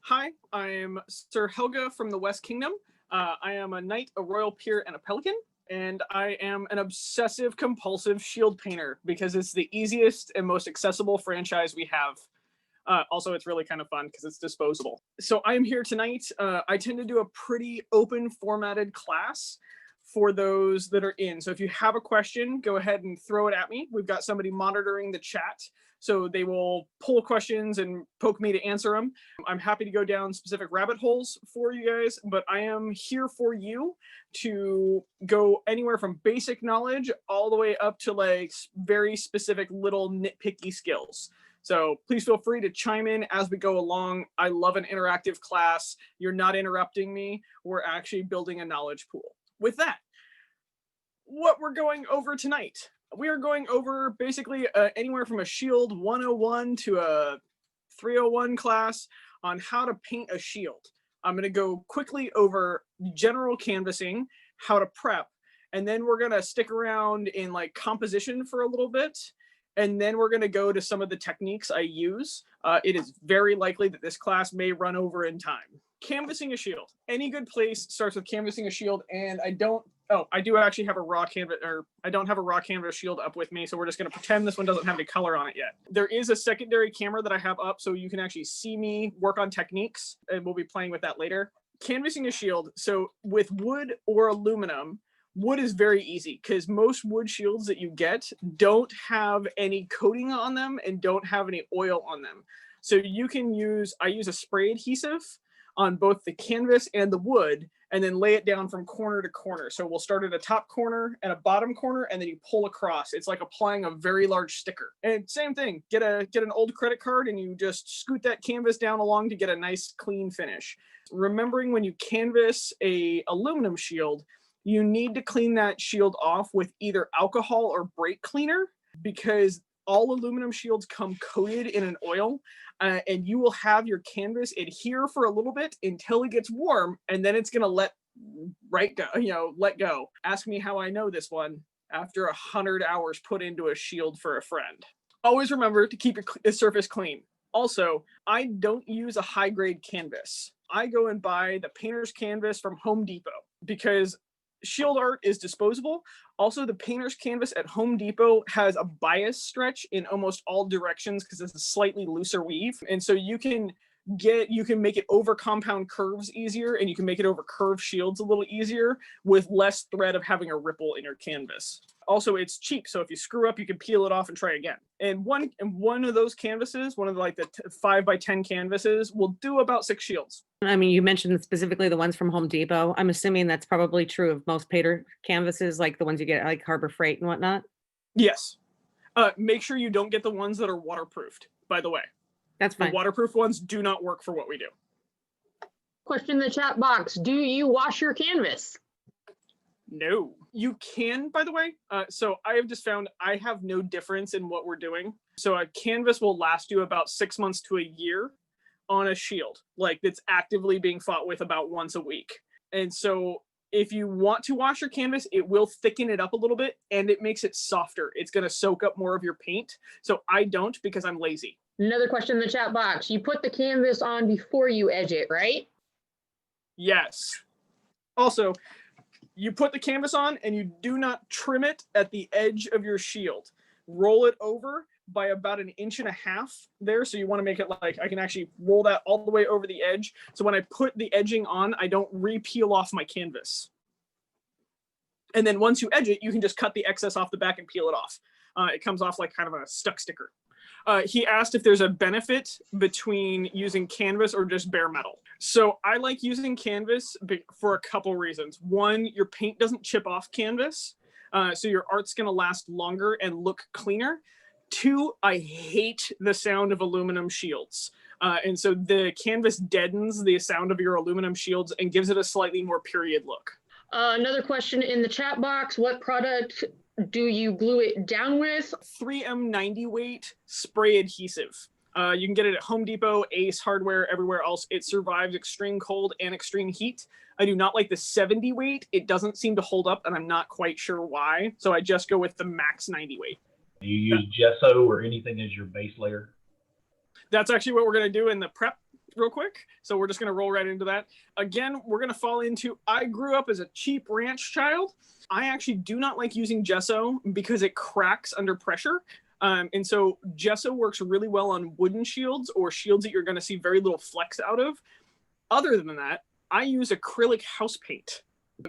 Hi, I'm Sir Helga from the West Kingdom. I am a knight, a royal peer, and a pelican. And I am an obsessive compulsive shield painter because it's the easiest and most accessible franchise we have. Also, it's really kind of fun because it's disposable. So I'm here tonight. I tend to do a pretty open formatted class for those that are in. So if you have a question, go ahead and throw it at me. We've got somebody monitoring the chat. So they will pull questions and poke me to answer them. I'm happy to go down specific rabbit holes for you guys, but I am here for you to go anywhere from basic knowledge all the way up to like very specific little nitpicky skills. So please feel free to chime in as we go along. I love an interactive class. You're not interrupting me. We're actually building a knowledge pool. With that, what we're going over tonight, we are going over basically anywhere from a Shield 101 to a 301 class on how to paint a shield. I'm going to go quickly over general canvassing, how to prep, and then we're going to stick around in like composition for a little bit. And then we're going to go to some of the techniques I use. It is very likely that this class may run over in time. Canvassing a shield. Any good place starts with canvassing a shield, and I do actually have a raw canvas, or I don't have a raw canvas shield up with me, so we're just going to pretend this one doesn't have any color on it yet. There is a secondary camera that I have up, so you can actually see me work on techniques, and we'll be playing with that later. Canvassing a shield. So with wood or aluminum, wood is very easy because most wood shields that you get don't have any coating on them and don't have any oil on them. So you can I use a spray adhesive on both the canvas and the wood and then lay it down from corner to corner. So we'll start at a top corner and a bottom corner and then you pull across. It's like applying a very large sticker. And same thing, get an old credit card and you just scoot that canvas down along to get a nice clean finish. Remembering when you canvas a aluminum shield, you need to clean that shield off with either alcohol or brake cleaner because all aluminum shields come coated in an oil and you will have your canvas adhere for a little bit until it gets warm and then it's going to let go. Ask me how I know this one after 100 hours put into a shield for a friend. Always remember to keep your surface clean. Also, I don't use a high grade canvas. I go and buy the painter's canvas from Home Depot because shield art is disposable. Also, the painter's canvas at Home Depot has a bias stretch in almost all directions because it's a slightly looser weave. And so you can make it over compound curves easier and you can make it over curved shields a little easier with less threat of having a ripple in your canvas. Also, it's cheap, so if you screw up, you can peel it off and try again. And one of those canvases, one of the 5x10 canvases, will do about 6 shields. I mean, you mentioned specifically the ones from Home Depot. I'm assuming that's probably true of most painter canvases, like the ones you get at like Harbor Freight and whatnot. Yes. Make sure you don't get the ones that are waterproofed, by the way. That's fine. The waterproof ones do not work for what we do. Question in the chat box. Do you wash your canvas? No. You can, by the way. So I have just found I have no difference in what we're doing. So a canvas will last you about 6 months to a year on a shield, like that's actively being fought with about once a week. And so if you want to wash your canvas, it will thicken it up a little bit and it makes it softer. It's going to soak up more of your paint. So I don't because I'm lazy. Another question in the chat box. You put the canvas on before you edge it, right? Yes. Also, you put the canvas on and you do not trim it at the edge of your shield. Roll it over by about 1.5 inches there. So you want to make it like I can actually roll that all the way over the edge. So when I put the edging on, I don't re-peel off my canvas. And then once you edge it, you can just cut the excess off the back and peel it off. It comes off like kind of a stuck sticker. He asked if there's a benefit between using canvas or just bare metal. So I like using canvas for a couple reasons. One, your paint doesn't chip off canvas, so your art's going to last longer and look cleaner. Two, I hate the sound of aluminum shields. And so the canvas deadens the sound of your aluminum shields and gives it a slightly more period look. Another question in the chat box. What product do you glue it down with? 3M 90 weight spray adhesive. You can get it at Home Depot, Ace Hardware, everywhere else. It survives extreme cold and extreme heat. I do not like the 70 weight. It doesn't seem to hold up, and I'm not quite sure why. So I just go with the max 90 weight. Do you use gesso or anything as your base layer? That's actually what we're going to do in the prep. real quick. So we're just going to roll right into that. Again, we're going to fall into, I grew up as a cheap ranch child. I actually do not like using gesso because it cracks under pressure. And so gesso works really well on wooden shields or shields that you're going to see very little flex out of. Other than that, I use acrylic house paint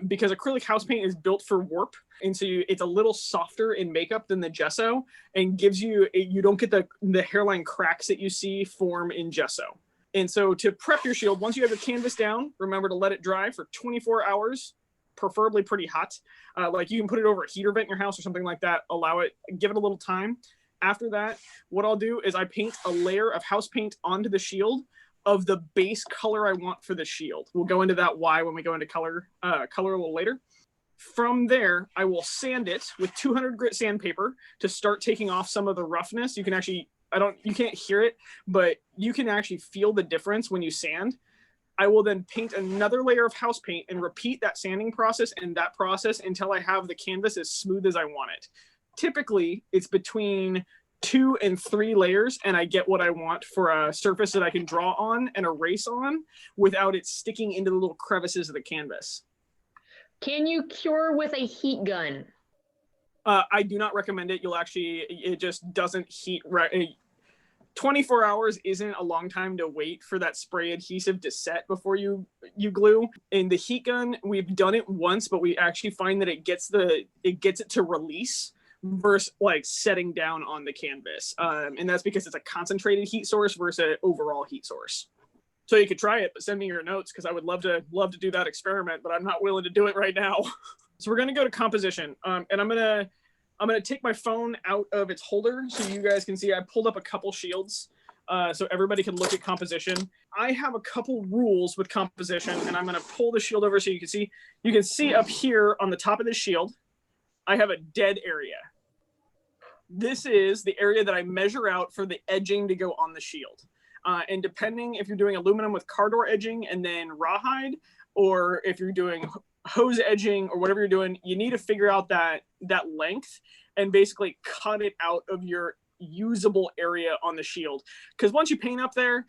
because acrylic house paint is built for warp. And so it's a little softer in makeup than the gesso and gives you, you don't get the hairline cracks that you see form in gesso. And so to prep your shield, once you have your canvas down, remember to let it dry for 24 hours, preferably pretty hot. Like you can put it over a heater vent in your house or something like that. Allow it, give it a little time. After that, what I'll do is I paint a layer of house paint onto the shield of the base color I want for the shield. We'll go into that why when we go into color a little later. From there, I will sand it with 200 grit sandpaper to start taking off some of the roughness. You can actually, you can't hear it, but you can actually feel the difference when you sand. I will then paint another layer of house paint and repeat that sanding process and that process until I have the canvas as smooth as I want it. Typically, it's between 2 and 3 layers, and I get what I want for a surface that I can draw on and erase on without it sticking into the little crevices of the canvas. Can you cure with a heat gun? I do not recommend it. It just doesn't heat right. 24 hours isn't a long time to wait for that spray adhesive to set before you glue. In the heat gun, we've done it once, but we actually find that it gets it to release versus like setting down on the canvas. And that's because it's a concentrated heat source versus an overall heat source. So you could try it, but send me your notes because I would love to do that experiment, but I'm not willing to do it right now. So we're going to go to composition. And I'm going to take my phone out of its holder so you guys can see I pulled up a couple shields so everybody can look at composition. I have a couple rules with composition, and I'm going to pull the shield over so you can see. You can see up here on the top of the shield, I have a dead area. This is the area that I measure out for the edging to go on the shield. And depending if you're doing aluminum with car door edging and then rawhide, or if you're doing hose edging or whatever you're doing, you need to figure out that length and basically cut it out of your usable area on the shield. Because once you paint up there,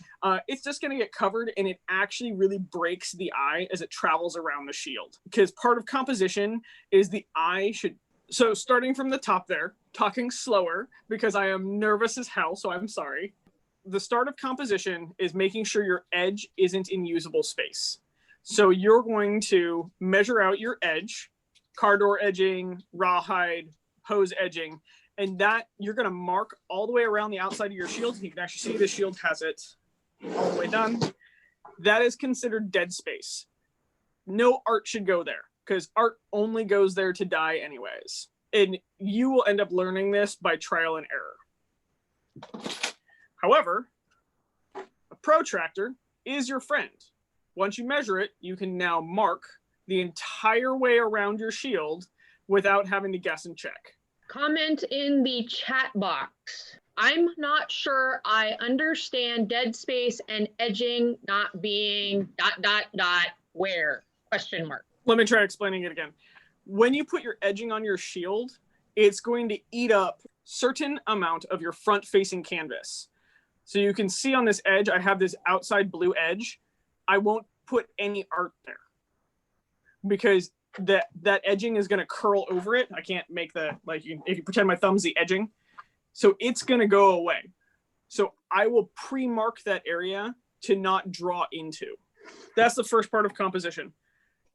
it's just going to get covered, and it actually really breaks the eye as it travels around the shield. Because part of composition is the eye should. So starting from the top there, talking slower because I am nervous as hell, so I'm sorry. The start of composition is making sure your edge isn't in usable space. So you're going to measure out your edge, car door edging, rawhide, hose edging, and that you're going to mark all the way around the outside of your shield. You can actually see the shield has it all the way done. That is considered dead space. No art should go there because art only goes there to die anyways. And you will end up learning this by trial and error. However, a protractor is your friend. Once you measure it, you can now mark the entire way around your shield without having to guess and check. Comment in the chat box. I'm not sure I understand dead space and edging not being ... where? ? Let me try explaining it again. When you put your edging on your shield, it's going to eat up certain amount of your front-facing canvas. So you can see on this edge, I have this outside blue edge. I won't put any art there because that edging is going to curl over it. I can't make if you pretend my thumb's the edging. So it's going to go away. So I will pre-mark that area to not draw into. That's the first part of composition.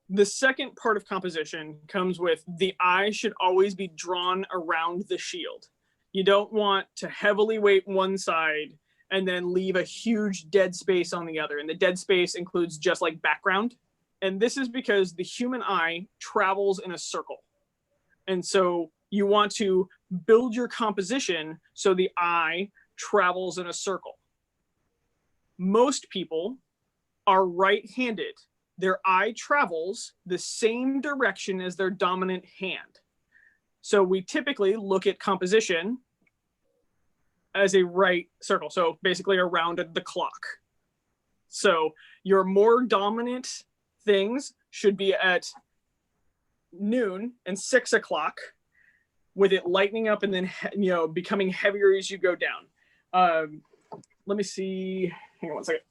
The second part of composition comes with the eye should always be drawn around the shield. You don't want to heavily weight one side and then leave a huge dead space on the other. And the dead space includes just like background. And this is because the human eye travels in a circle. And so you want to build your composition so the eye travels in a circle. Most people are right-handed. Their eye travels the same direction as their dominant hand. So we typically look at composition as a right circle. So basically around the clock. So your more dominant things should be at noon and 6 o'clock with it lightening up and then, becoming heavier as you go down. Let me see. Hang on one second.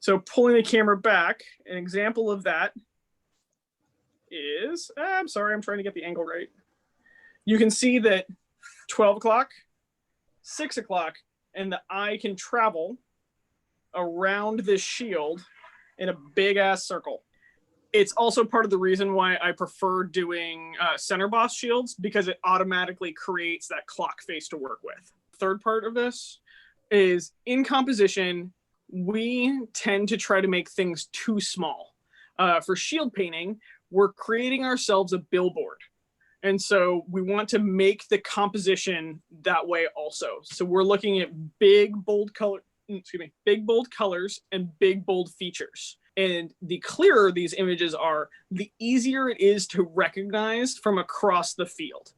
So pulling the camera back, an example of that is, I'm sorry, I'm trying to get the angle right. You can see that 12 o'clock, 6 o'clock, and the eye can travel around this shield in a big ass circle. It's also part of the reason why I prefer doing center boss shields, because it automatically creates that clock face to work with. Third part of this is in composition, we tend to try to make things too small. For shield painting, we're creating ourselves a billboard. And so we want to make the composition that way also. So we're looking at big, bold colors and big, bold features. And the clearer these images are, the easier it is to recognize from across the field.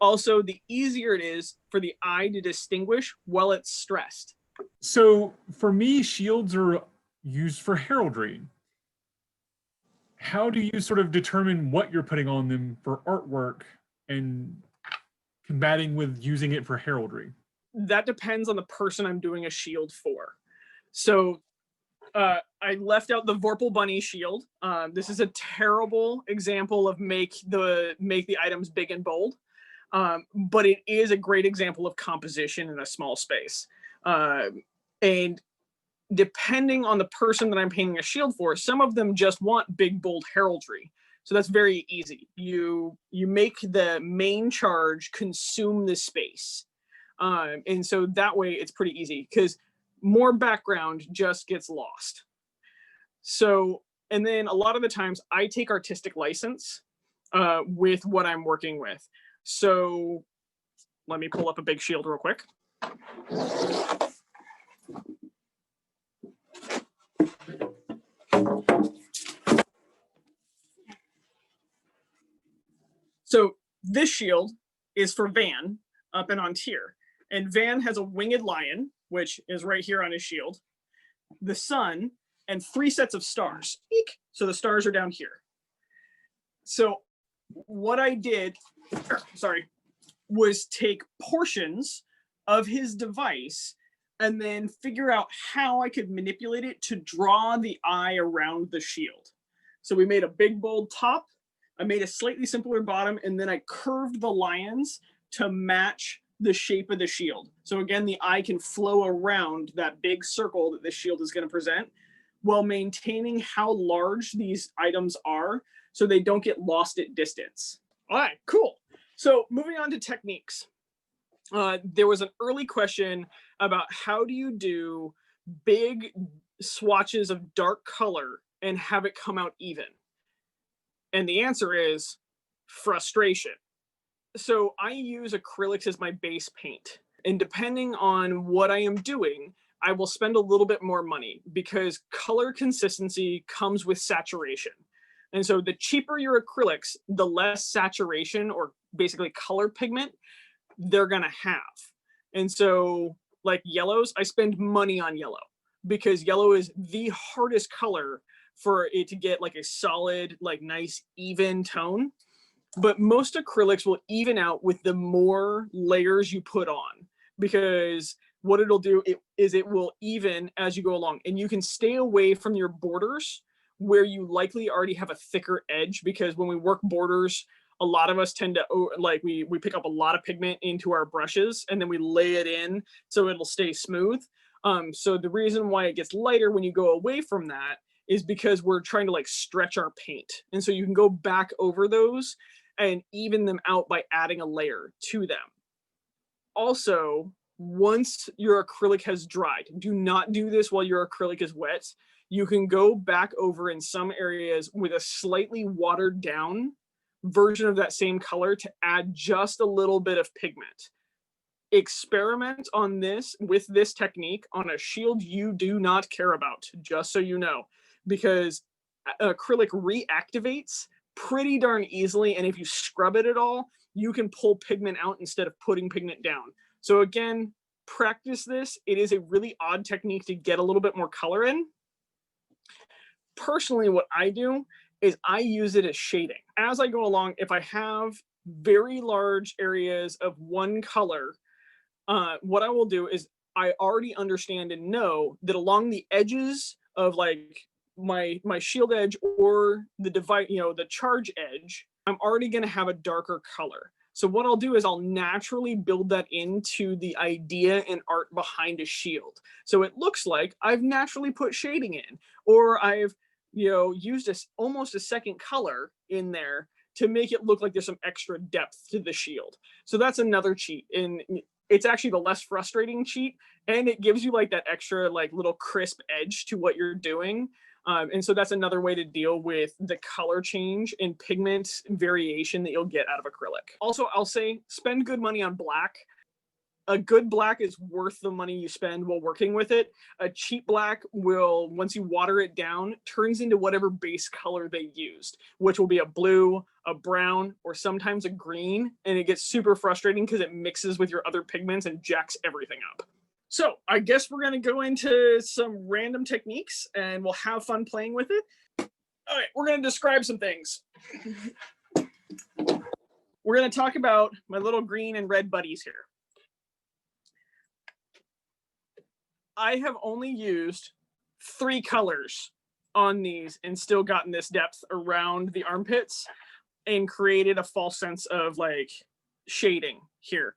Also, the easier it is for the eye to distinguish while it's stressed. So for me, shields are used for heraldry. How do you sort of determine what you're putting on them for artwork and combating with using it for heraldry? That depends on the person I'm doing a shield for. So I left out the Vorpal Bunny shield. This is a terrible example of make the items big and bold, but it is a great example of composition in a small space. And depending on the person that I'm painting a shield for, some of them just want big, bold heraldry. So that's very easy. You make the main charge consume the space. And so that way it's pretty easy, because more background just gets lost. So, and then a lot of the times I take artistic license with what I'm working with. So let me pull up a big shield real quick. So this shield is for Van up in Ontier. And Van has a winged lion, which is right here on his shield, the sun, and 3 sets of stars. Eek! So the stars are down here. So what I did, was take portions of his device and then figure out how I could manipulate it to draw the eye around the shield. So we made a big, bold top. I made a slightly simpler bottom, and then I curved the lions to match the shape of the shield. So again, the eye can flow around that big circle that this shield is going to present, while maintaining how large these items are so they don't get lost at distance. All right, cool. So moving on to techniques. There was an early question about how do you do big swatches of dark color and have it come out even? And the answer is frustration. So I use acrylics as my base paint. And depending on what I am doing, I will spend a little bit more money, because color consistency comes with saturation. And so the cheaper your acrylics, the less saturation, or basically color pigment, they're gonna have. And so like yellows, I spend money on yellow, because yellow is the hardest color for it to get like a solid, like nice, even tone. But most acrylics will even out with the more layers you put on, because what it'll do is it will even as you go along, and you can stay away from your borders where you likely already have a thicker edge, because when we work borders, a lot of us tend to like we pick up a lot of pigment into our brushes and then we lay it in so it'll stay smooth. So the reason why it gets lighter when you go away from that is because we're trying to like stretch our paint. And so you can go back over those and even them out by adding a layer to them. Also, once your acrylic has dried, do not do this while your acrylic is wet. You can go back over in some areas with a slightly watered down version of that same color to add just a little bit of pigment. Experiment on this with this technique on a shield you do not care about, just so you know, because acrylic reactivates pretty darn easily, and if you scrub it at all, you can pull pigment out instead of putting pigment down. So again, practice this. It is a really odd technique to get a little bit more color in. Personally, what I do is I use it as shading. As I go along, if I have very large areas of one color, what I will do is I already understand and know that along the edges of like my shield edge or the the charge edge, I'm already going to have a darker color. So what I'll do is I'll naturally build that into the idea and art behind a shield. So it looks like I've naturally put shading in, or I've, used almost a second color in there to make it look like there's some extra depth to the shield. So that's another cheat. And it's actually the less frustrating cheat. And it gives you like that extra like little crisp edge to what you're doing. And so that's another way to deal with the color change and pigment variation that you'll get out of acrylic. Also, I'll say spend good money on black. A good black is worth the money you spend while working with it. A cheap black will, once you water it down, turns into whatever base color they used, which will be a blue, a brown, or sometimes a green. And it gets super frustrating because it mixes with your other pigments and jacks everything up. So I guess we're going to go into some random techniques and we'll have fun playing with it. All right, we're going to describe some things. We're going to talk about my little green and red buddies here. I have only used 3 colors on these and still gotten this depth around the armpits and created a false sense of like shading here.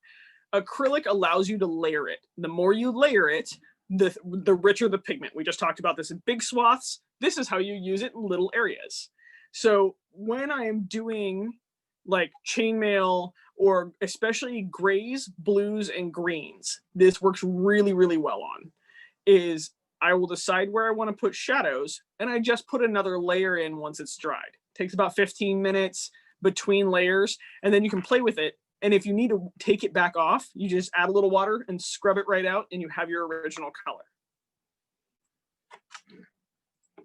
Acrylic allows you to layer it. The more you layer it, the richer the pigment. We just talked about this in big swaths. This is how you use it in little areas. So when I am doing like chainmail or especially grays, blues, and greens, this works really, really well on, is I will decide where I want to put shadows and I just put another layer in once it's dried. It takes about 15 minutes between layers and then you can play with it. And if you need to take it back off, you just add a little water and scrub it right out and you have your original color.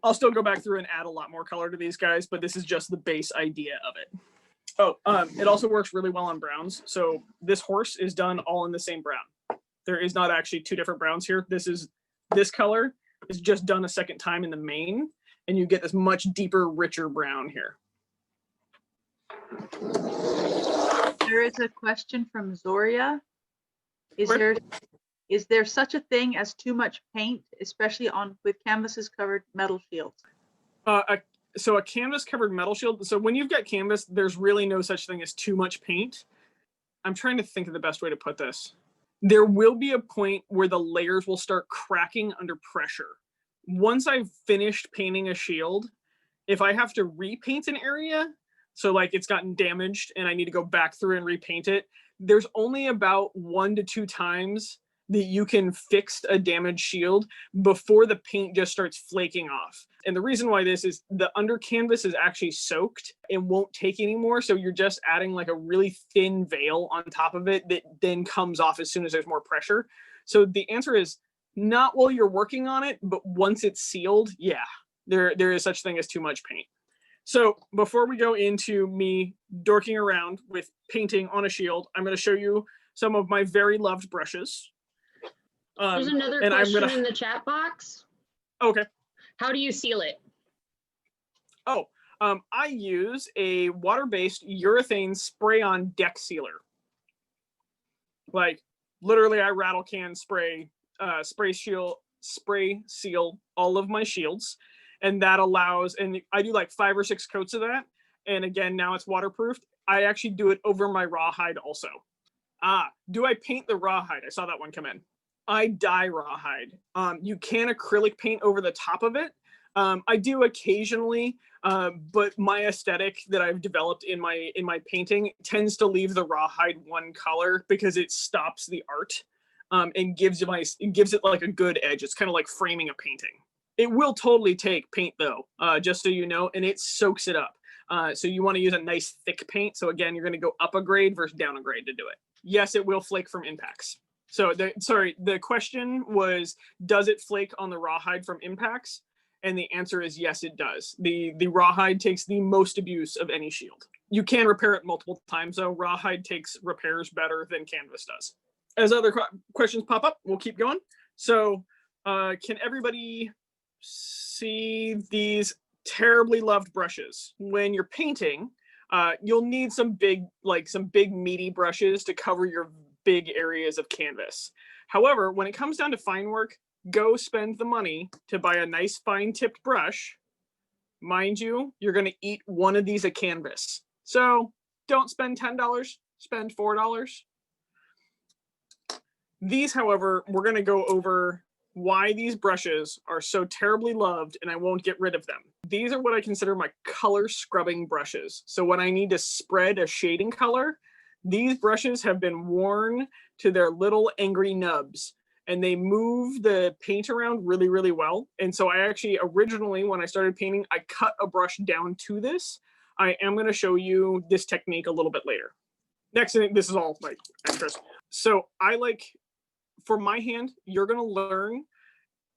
I'll still go back through and add a lot more color to these guys, but this is just the base idea of it. Oh, it also works really well on browns. So this horse is done all in the same brown. There is not actually 2 different browns here. This color is just done a second time in the main, and you get this much deeper, richer brown here. There is a question from Zoria. Is there such a thing as too much paint, especially with canvases covered metal shields? So a canvas covered metal shield. So when you've got canvas, there's really no such thing as too much paint. I'm trying to think of the best way to put this. There will be a point where the layers will start cracking under pressure. Once I've finished painting a shield, if I have to repaint an area, so like it's gotten damaged and I need to go back through and repaint it, there's only about 1 to 2 times that you can fix a damaged shield before the paint just starts flaking off. And the reason why this is the under canvas is actually soaked and won't take anymore. So you're just adding like a really thin veil on top of it that then comes off as soon as there's more pressure. So the answer is not while you're working on it, but once it's sealed, yeah, there is such thing as too much paint. So before we go into me dorking around with painting on a shield, I'm going to show you some of my very loved brushes. There's another question in the chat box. Okay. How do you seal it? Oh, I use a water-based urethane spray-on deck sealer. Like literally, I rattle can spray seal all of my shields, and that allows. And I do like 5 or 6 coats of that. And again, now it's waterproofed. I actually do it over my rawhide also. Do I paint the rawhide? I saw that one come in. I dye rawhide. You can acrylic paint over the top of it. I do occasionally, but my aesthetic that I've developed in my painting tends to leave the rawhide one color because it stops the art and gives it like a good edge. It's kind of like framing a painting. It will totally take paint though, just so you know, and it soaks it up. So you want to use a nice thick paint. So again, you're going to go up a grade versus down a grade to do it. Yes, it will flake from impacts. So the question was, does it flake on the rawhide from impacts? And the answer is yes, it does. The rawhide takes the most abuse of any shield. You can repair it multiple times, though. Rawhide takes repairs better than canvas does. As other questions pop up, we'll keep going. So can everybody see these terribly loved brushes? When you're painting, you'll need some big meaty brushes to cover your big areas of canvas. However, when it comes down to fine work, go spend the money to buy a nice fine tipped brush. Mind you, you're going to eat one of these a canvas. So don't spend $10, spend $4. These, however, we're going to go over why these brushes are so terribly loved, and I won't get rid of them. These are what I consider my color scrubbing brushes. So when I need to spread a shading color, these brushes have been worn to their little angry nubs, and they move the paint around really, really well. And so I actually originally, when I started painting, I cut a brush down to this. I am going to show you this technique a little bit later. Next thing, this is all like extras. So I like, for my hand, you're going to learn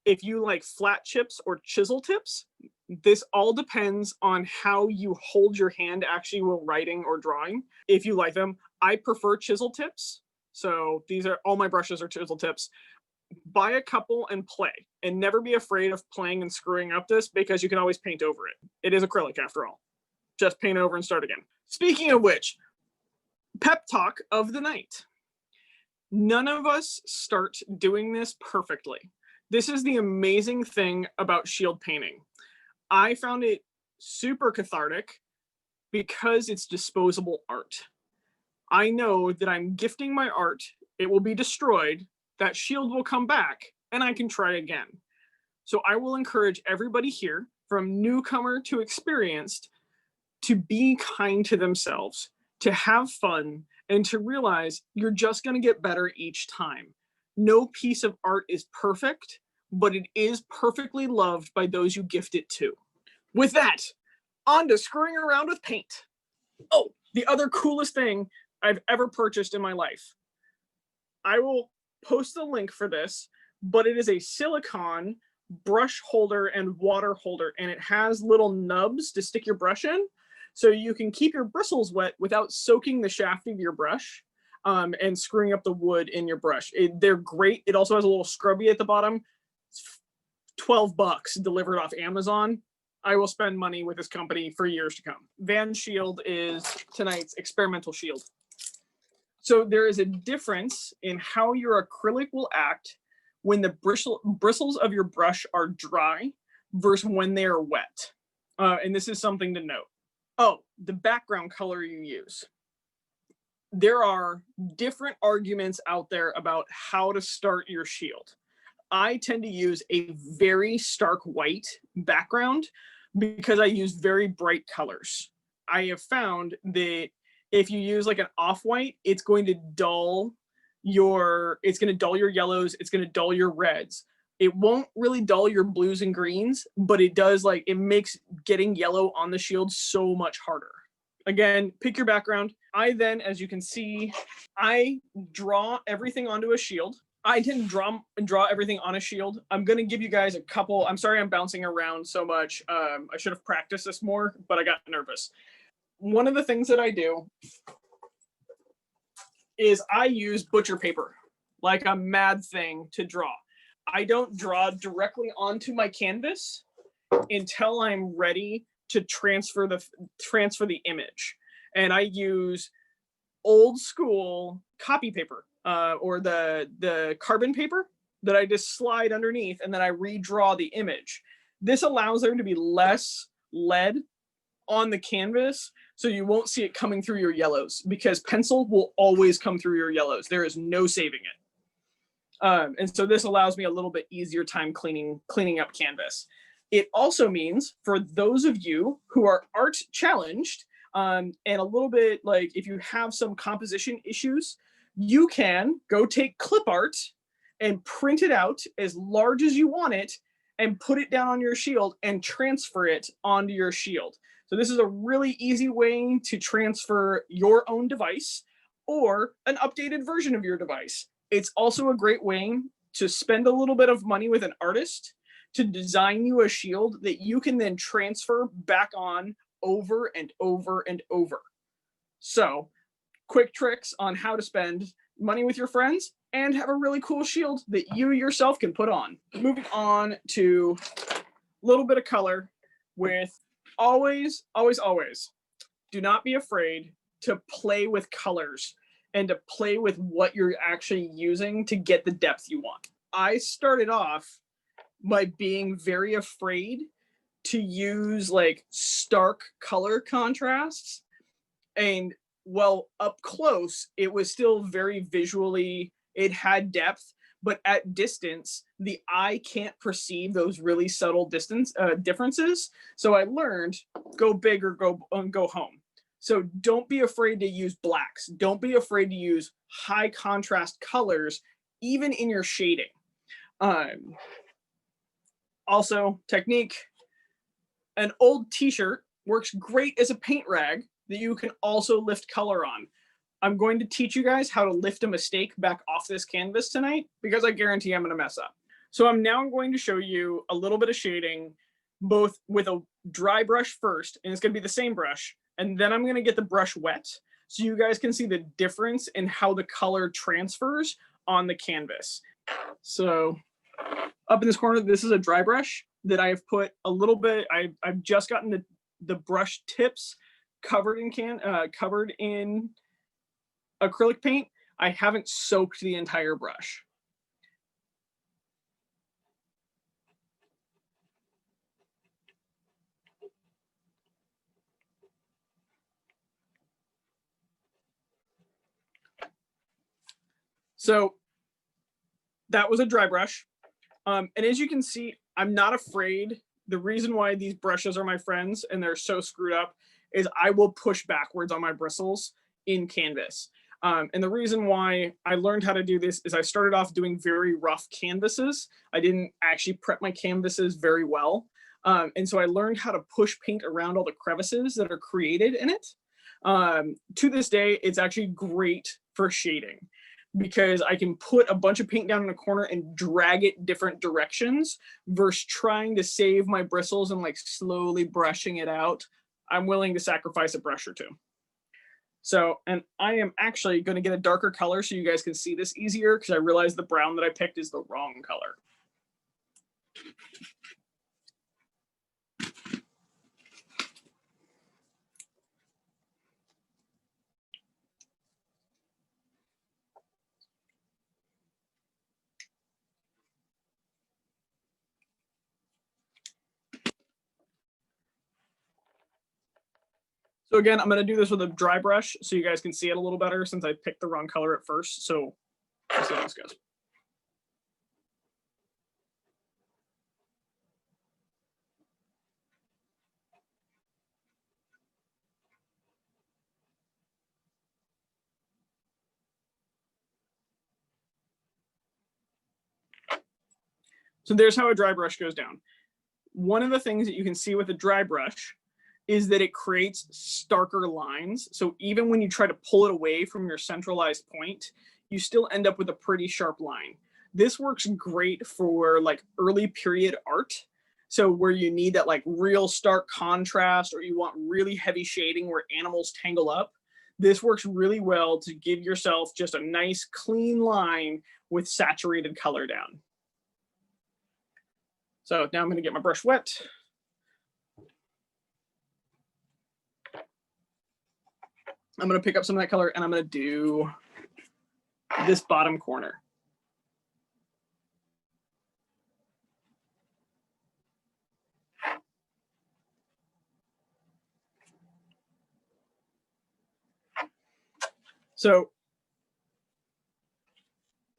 if you like flat chips or chisel tips. This all depends on how you hold your hand actually while writing or drawing. If you like them, I prefer chisel tips. So these are all my brushes are chisel tips. Buy a couple and play, and never be afraid of playing and screwing up this, because you can always paint over it. It is acrylic after all. Just paint over and start again. Speaking of which, pep talk of the night. None of us start doing this perfectly. This is the amazing thing about shield painting. I found it super cathartic because it's disposable art. I know that I'm gifting my art, it will be destroyed, that shield will come back, and I can try again. So I will encourage everybody here, from newcomer to experienced, to be kind to themselves, to have fun, and to realize you're just going to get better each time. No piece of art is perfect, but it is perfectly loved by those you gift it to. With that, on to screwing around with paint. Oh, the other coolest thing I've ever purchased in my life. I will post the link for this, but it is a silicone brush holder and water holder, and it has little nubs to stick your brush in, so you can keep your bristles wet without soaking the shaft of your brush and screwing up the wood in your brush. They're great. It also has a little scrubby at the bottom. It's $12 delivered off Amazon. I will spend money with this company for years to come. Van Shield is tonight's experimental shield. So there is a difference in how your acrylic will act when the bristles of your brush are dry versus when they are wet. And this is something to note. Oh, the background color you use. There are different arguments out there about how to start your shield. I tend to use a very stark white background because I use very bright colors. I have found that if you use like an off-white, it's going to dull your yellows, it's going to dull your reds. It won't really dull your blues and greens, but it does, like, it makes getting yellow on the shield so much harder. Again, pick your background. I then, as you can see, I draw everything onto a shield. I tend to draw everything on a shield. I'm going to give you guys a couple. I'm sorry I'm bouncing around so much. I should have practiced this more, but I got nervous. One of the things that I do is I use butcher paper like a mad thing to draw. I don't draw directly onto my canvas until I'm ready to transfer the image. And I use old school copy paper or the carbon paper that I just slide underneath, and then I redraw the image. This allows there to be less lead on the canvas, so you won't see it coming through your yellows, because pencil will always come through your yellows. There is no saving it. And so this allows me a little bit easier time cleaning up canvas. It also means, for those of you who are art challenged, and a little bit like if you have some composition issues, you can go take clip art and print it out as large as you want it and put it down on your shield and transfer it onto your shield. So this is a really easy way to transfer your own device or an updated version of your device. It's also a great way to spend a little bit of money with an artist to design you a shield that you can then transfer back on over and over and over. So, quick tricks on how to spend money with your friends and have a really cool shield that you yourself can put on. Moving on to a little bit of color with always, always, always, do not be afraid to play with colors and to play with what you're actually using to get the depth you want. I started off by being very afraid to use like stark color contrasts. And well, up close, it was still very visually, it had depth, but at distance, the eye can't perceive those really subtle differences. So I learned go big or go home. So don't be afraid to use blacks. Don't be afraid to use high contrast colors, even in your shading. Also, technique, an old t-shirt works great as a paint rag that you can also lift color on. I'm going to teach you guys how to lift a mistake back off this canvas tonight because I guarantee I'm going to mess up. So I'm now going to show you a little bit of shading, both with a dry brush first, and it's going to be the same brush, and then I'm going to get the brush wet so you guys can see the difference in how the color transfers on the canvas. So up in this corner, this is a dry brush that I have put a little bit, I've just gotten the brush tips covered in acrylic paint. I haven't soaked the entire brush. So that was a dry brush. And as you can see, I'm not afraid. The reason why these brushes are my friends and they're so screwed up is I will push backwards on my bristles in canvas. And the reason why I learned how to do this is I started off doing very rough canvases. I didn't actually prep my canvases very well. And so I learned how to push paint around all the crevices that are created in it. To this day, it's actually great for shading because I can put a bunch of paint down in a corner and drag it different directions versus trying to save my bristles and like slowly brushing it out. I'm willing to sacrifice a brush or two. So, and I am actually going to get a darker color so you guys can see this easier because I realized the brown that I picked is the wrong color. So again, I'm going to do this with a dry brush so you guys can see it a little better since I picked the wrong color at first. So let's see how this goes. So there's how a dry brush goes down. One of the things that you can see with a dry brush is that it creates starker lines. So even when you try to pull it away from your centralized point, you still end up with a pretty sharp line. This works great for like early period art. So where you need that like real stark contrast or you want really heavy shading where animals tangle up. This works really well to give yourself just a nice clean line with saturated color down. So now I'm going to get my brush wet. I'm going to pick up some of that color and I'm going to do this bottom corner. So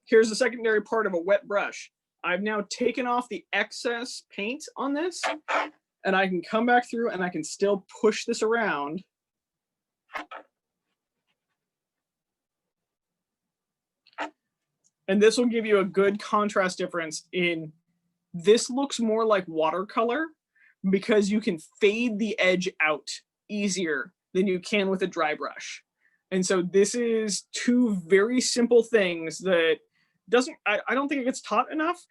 here's the secondary part of a wet brush. I've now taken off the excess paint on this and I can come back through and I can still push this around. And this will give you a good contrast difference in this looks more like watercolor because you can fade the edge out easier than you can with a dry brush. And so this is two very simple things that I don't think it gets taught enough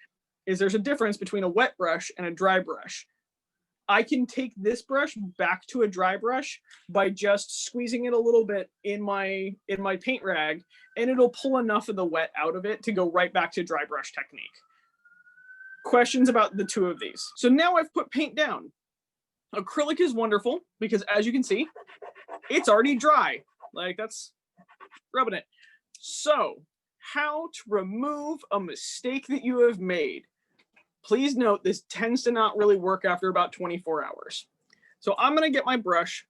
is there's a difference between a wet brush and a dry brush. I can take this brush back to a dry brush by just squeezing it a little bit in my paint rag, and it'll pull enough of the wet out of it to go right back to dry brush technique. Questions about the two of these? So now I've put paint down. Acrylic is wonderful because as you can see, it's already dry. Like that's rubbing it. So how to remove a mistake that you have made. Please note this tends to not really work after about 24 hours. So I'm going to get my brush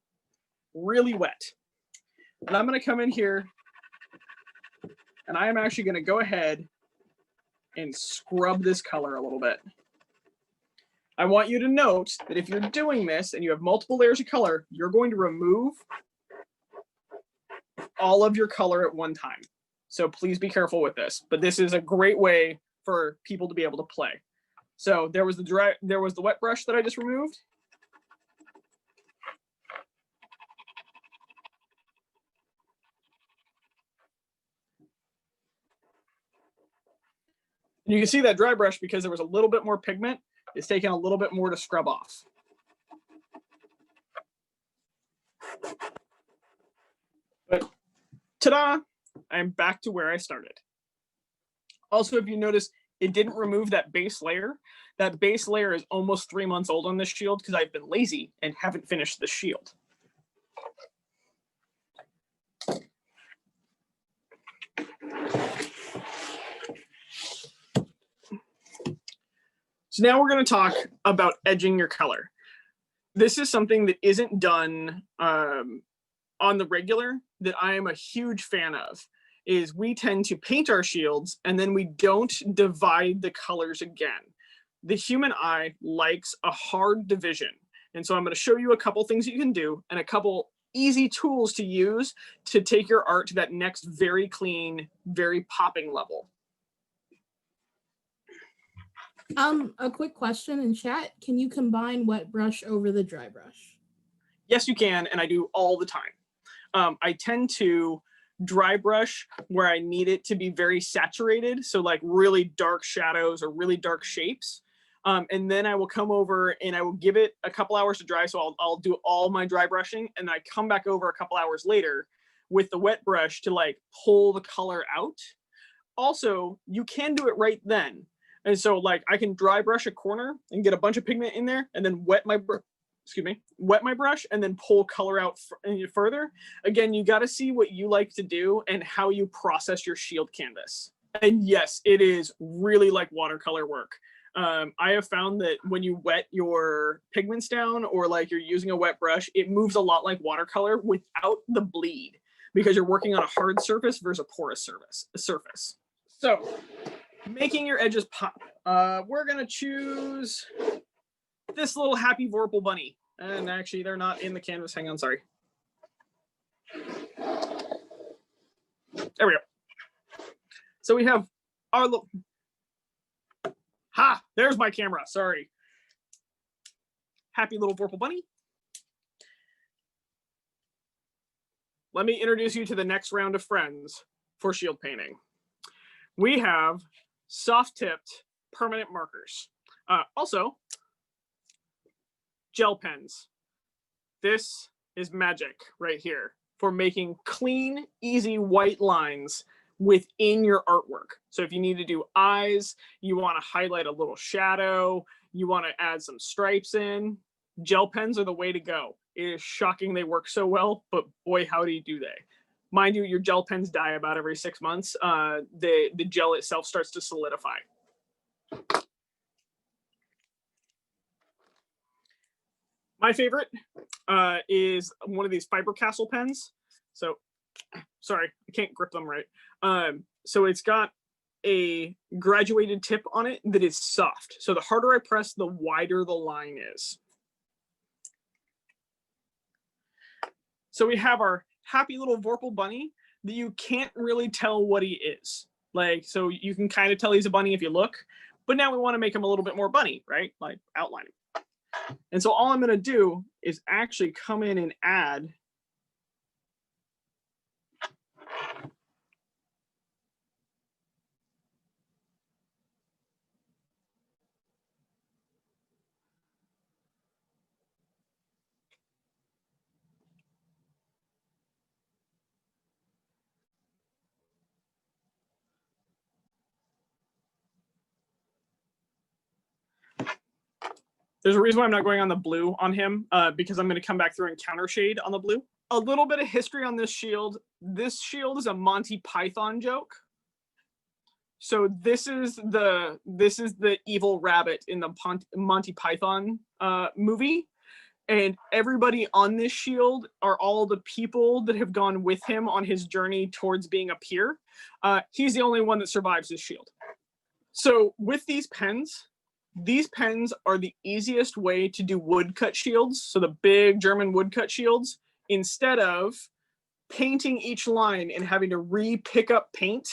really wet. And I'm going to come in here and I am actually going to go ahead and scrub this color a little bit. I want you to note that if you're doing this and you have multiple layers of color, you're going to remove all of your color at one time. So please be careful with this, but this is a great way for people to be able to play. So there was the wet brush that I just removed. And you can see that dry brush, because there was a little bit more pigment, it's taking a little bit more to scrub off. But ta-da, I'm back to where I started. Also, if you notice, it didn't remove that base layer. That base layer is almost 3 months old on this shield because I've been lazy and haven't finished the shield. So now we're going to talk about edging your color. This is something that isn't done on the regular that I am a huge fan of. Is we tend to paint our shields and then we don't divide the colors again. The human eye likes a hard division. And so I'm going to show you a couple things that you can do and a couple easy tools to use to take your art to that next very clean, very popping level. A quick question in chat. Can you combine wet brush over the dry brush? Yes, you can, and I do all the time. I tend to dry brush where I need it to be very saturated, so like really dark shadows or really dark shapes. And then I will come over and I will give it a couple hours to dry, so I'll do all my dry brushing, and I come back over a couple hours later with the wet brush to like pull the color out. Also, you can do it right then. And so like I can dry brush a corner and get a bunch of pigment in there and then wet my brush and then pull color out further. Again, you got to see what you like to do and how you process your shield canvas. And yes, it is really like watercolor work. I have found that when you wet your pigments down or like you're using a wet brush, it moves a lot like watercolor without the bleed because you're working on a hard surface versus a porous surface. So making your edges pop. We're going to choose this little happy Vorpal bunny. And actually, they're not in the canvas. Hang on, sorry. There we go. So we have our little... Ha! There's my camera. Sorry. Happy little Vorpal bunny. Let me introduce you to the next round of friends for shield painting. We have soft-tipped permanent markers. Also, gel pens. This is magic right here for making clean, easy white lines within your artwork. So if you need to do eyes, you want to highlight a little shadow, you want to add some stripes in, gel pens are the way to go. It is shocking they work so well, but boy, howdy do they. Mind you, your gel pens die about every 6 months. The gel itself starts to solidify. My favorite is one of these Fiber Castle pens. So, sorry, I can't grip them right. So it's got a graduated tip on it that is soft. So the harder I press, the wider the line is. So we have our happy little Vorpal bunny that you can't really tell what he is. Like, so you can kind of tell he's a bunny if you look, but now we want to make him a little bit more bunny, right? Like outline him. And so all I'm going to do is actually come in and add There's a reason why I'm not going on the blue on him, because I'm going to come back through and counter shade on the blue. A little bit of history on this shield. This shield is a Monty Python joke. So this is the evil rabbit in the Monty Python movie. And everybody on this shield are all the people that have gone with him on his journey towards being a peer. He's the only one that survives this shield. So with these pens are the easiest way to do woodcut shields. So the big German woodcut shields, instead of painting each line and having to re-pick up paint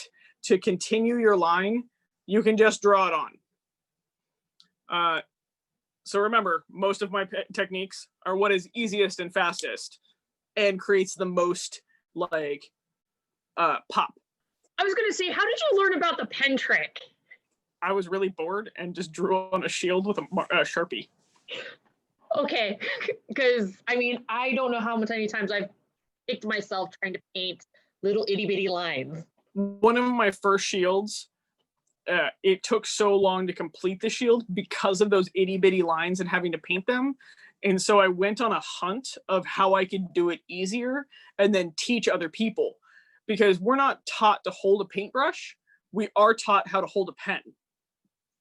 to continue your line, you can just draw it on. So remember, most of my techniques are what is easiest and fastest and creates the most like pop. I was going to say, how did you learn about the pen trick? I was really bored and just drew on a shield with a Sharpie. Okay, because I mean, I don't know how many times I've kicked myself trying to paint little itty bitty lines. One of my first shields, it took so long to complete the shield because of those itty bitty lines and having to paint them. And so I went on a hunt of how I could do it easier and then teach other people, because we're not taught to hold a paintbrush. We are taught how to hold a pen.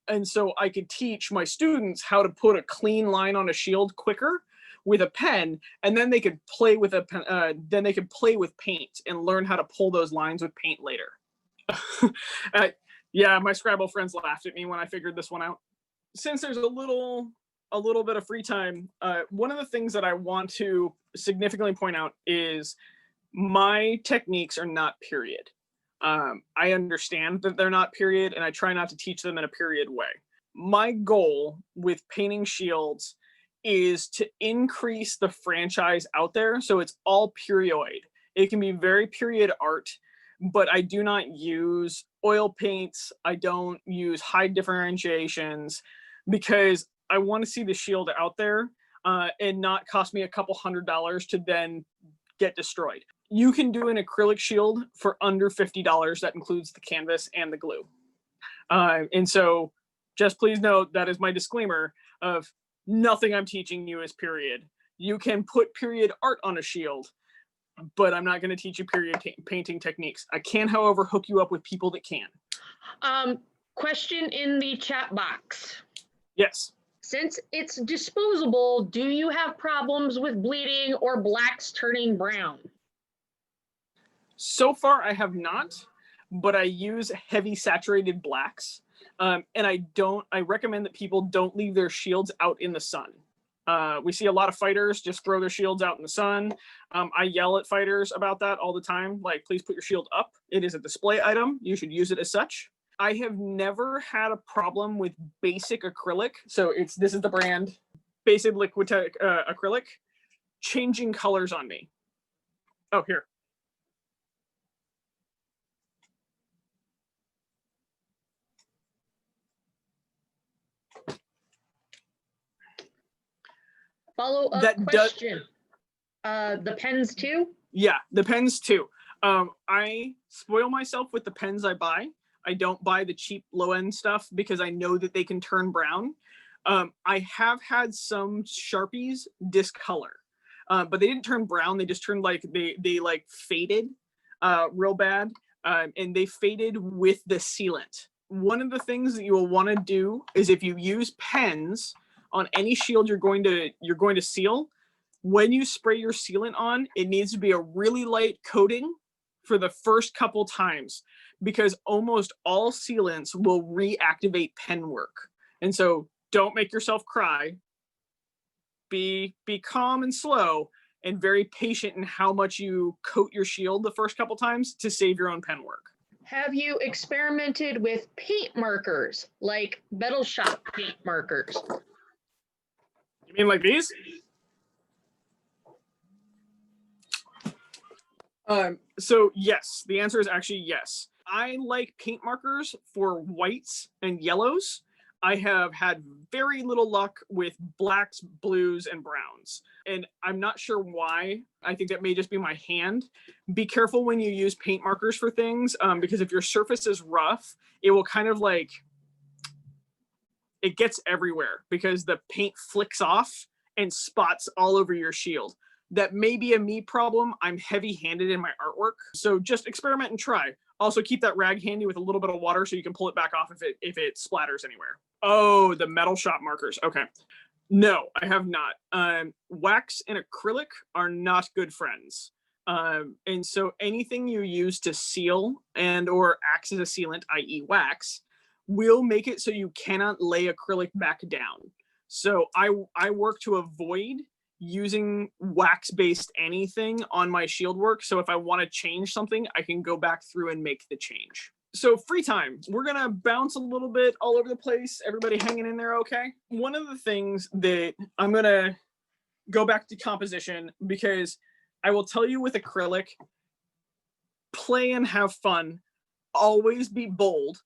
And so I could teach my students how to put a clean line on a shield quicker with a pen, and then they could play with a pen, then they could play with paint and learn how to pull those lines with paint later. Yeah, my Scrabble friends laughed at me when I figured this one out. Since there's a little bit of free time, one of the things that I want to significantly point out is my techniques are not period. I understand that they're not period, and I try not to teach them in a period way. My goal with painting shields is to increase the franchise out there so it's all perioid. It can be very period art, but I do not use oil paints. I don't use high differentiations, because I want to see the shield out there and not cost me a couple $100 to then get destroyed. You can do an acrylic shield for under $50. That includes the canvas and the glue. And so just please note that is my disclaimer of nothing I'm teaching you is period. You can put period art on a shield, but I'm not going to teach you period painting techniques. I can, however, hook you up with people that can. Question in the chat box. Yes. Since it's disposable, do you have problems with bleeding or blacks turning brown? So far, I have not, but I use heavy saturated blacks. And I recommend that people don't leave their shields out in the sun. We see a lot of fighters just throw their shields out in the sun. I yell at fighters about that all the time. Like, please put your shield up. It is a display item. You should use it as such. I have never had a problem with basic acrylic. So this is the brand, basic Liquitex acrylic, changing colors on me. Oh, here. Follow-up question. The pens too? Yeah, the pens too. I spoil myself with the pens I buy. I don't buy the cheap low-end stuff because I know that they can turn brown. I have had some Sharpies discolor, but they didn't turn brown. They just turned like, they like faded real bad, and they faded with the sealant. One of the things that you will want to do is, if you use pens on any shield you're going to seal, when you spray your sealant on, it needs to be a really light coating for the first couple times, because almost all sealants will reactivate pen work. And so don't make yourself cry. Be calm and slow and very patient in how much you coat your shield the first couple times to save your own pen work. Have you experimented with paint markers, like metal shop paint markers? You mean like these? So yes, the answer is actually yes. I like paint markers for whites and yellows. I have had very little luck with blacks, blues, and browns. And I'm not sure why. I think that may just be my hand. Be careful when you use paint markers for things, because if your surface is rough, it will kind of like, it gets everywhere because the paint flicks off and spots all over your shield. That may be a me problem. I'm heavy-handed in my artwork. So just experiment and try. Also keep that rag handy with a little bit of water so you can pull it back off if it splatters anywhere. Oh, the metal shop markers. Okay. No, I have not. Wax and acrylic are not good friends. And so anything you use to seal and or acts as a sealant, i.e. wax, will make it so you cannot lay acrylic back down. So I work to avoid using wax-based anything on my shield work. So if I want to change something, I can go back through and make the change. So free time, we're gonna bounce a little bit all over the place. Everybody hanging in there okay? One of the things that I'm gonna go back to composition, because I will tell you with acrylic, play and have fun, always be bold,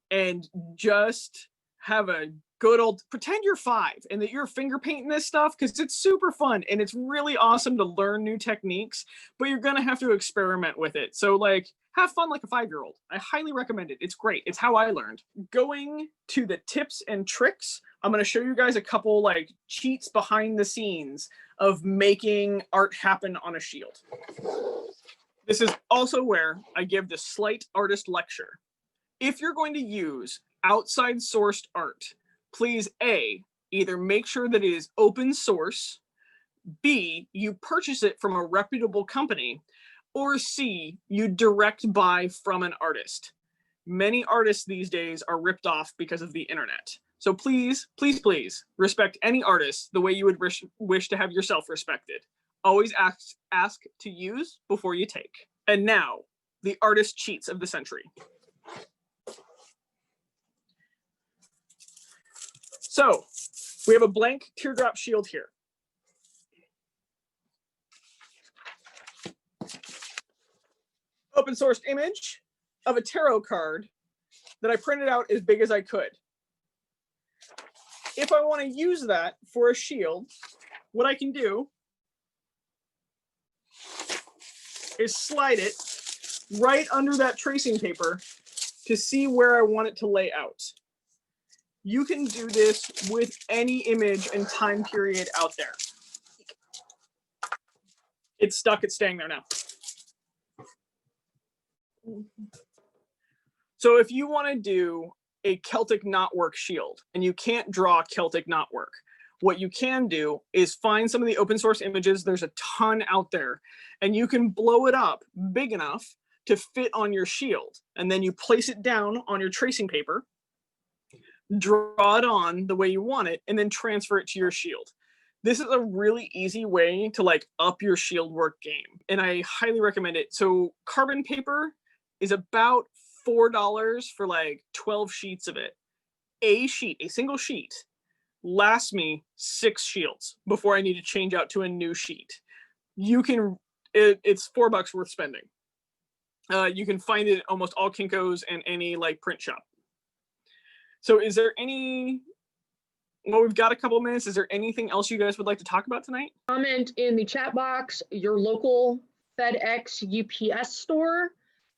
and just have a good old, pretend you're 5 and that you're finger painting this stuff, because it's super fun and it's really awesome to learn new techniques, but you're gonna have to experiment with it. So like, have fun like a 5-year-old. I highly recommend it. It's great. It's how I learned. Going to the tips and tricks, I'm going to show you guys a couple like cheats behind the scenes of making art happen on a shield. This is also where I give the slight artist lecture. If you're going to use outside sourced art, please A, either make sure that it is open source, B, you purchase it from a reputable company, or C, you direct buy from an artist. Many artists these days are ripped off because of the internet. So please, please, please respect any artist the way you would wish to have yourself respected. Always ask to use before you take. And now, the artist cheats of the century. So we have a blank teardrop shield here. Open sourced image of a tarot card that I printed out as big as I could. If I want to use that for a shield, what I can do is slide it right under that tracing paper to see where I want it to lay out. You can do this with any image and time period out there. It's stuck, it's staying there now. So if you want to do a Celtic knotwork shield and you can't draw Celtic knotwork, what you can do is find some of the open source images. There's a ton out there, and you can blow it up big enough to fit on your shield. And then you place it down on your tracing paper, draw it on the way you want it, and then transfer it to your shield. This is a really easy way to like up your shield work game, and I highly recommend it. So carbon paper is about $4 for like 12 sheets of it. A single sheet, lasts me 6 shields before I need to change out to a new sheet. You can, it's $4 worth spending. You can find it at almost all Kinko's and any like print shop. So is there any, well, we've got a couple minutes. Is there anything else you guys would like to talk about tonight? Comment in the chat box your local FedEx UPS store,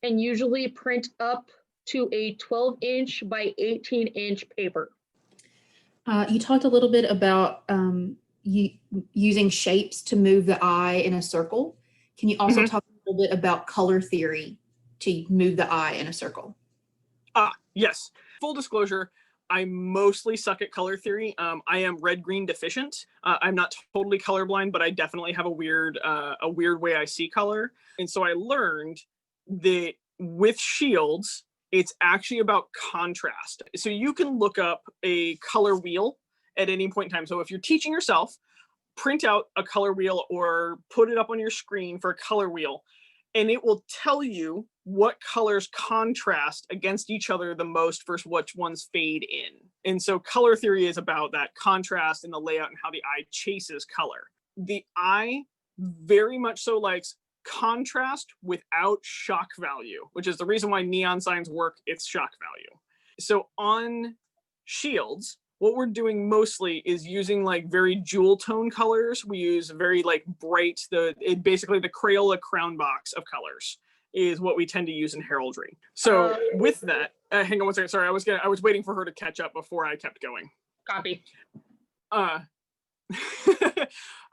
and usually print up to a 12-inch by 18-inch paper. You talked a little bit about using shapes to move the eye in a circle. Can you also talk a little bit about color theory to move the eye in a circle? Yes. Full disclosure, I mostly suck at color theory. I am red-green deficient. I'm not totally colorblind, but I definitely have a weird way I see color. And so I learned that with shields, it's actually about contrast. So you can look up a color wheel at any point in time. So if you're teaching yourself, print out a color wheel or put it up on your screen for a color wheel, and it will tell you what colors contrast against each other the most versus which ones fade in. And so color theory is about that contrast in the layout and how the eye chases color. The eye very much so likes contrast without shock value, which is the reason why neon signs work. It's shock value. So on shields, what we're doing mostly is using like very jewel tone colors. We use very like bright, basically the Crayola crown box of colors is what we tend to use in heraldry. So with that, hang on one second. Sorry, I was waiting for her to catch up before I kept going. Copy.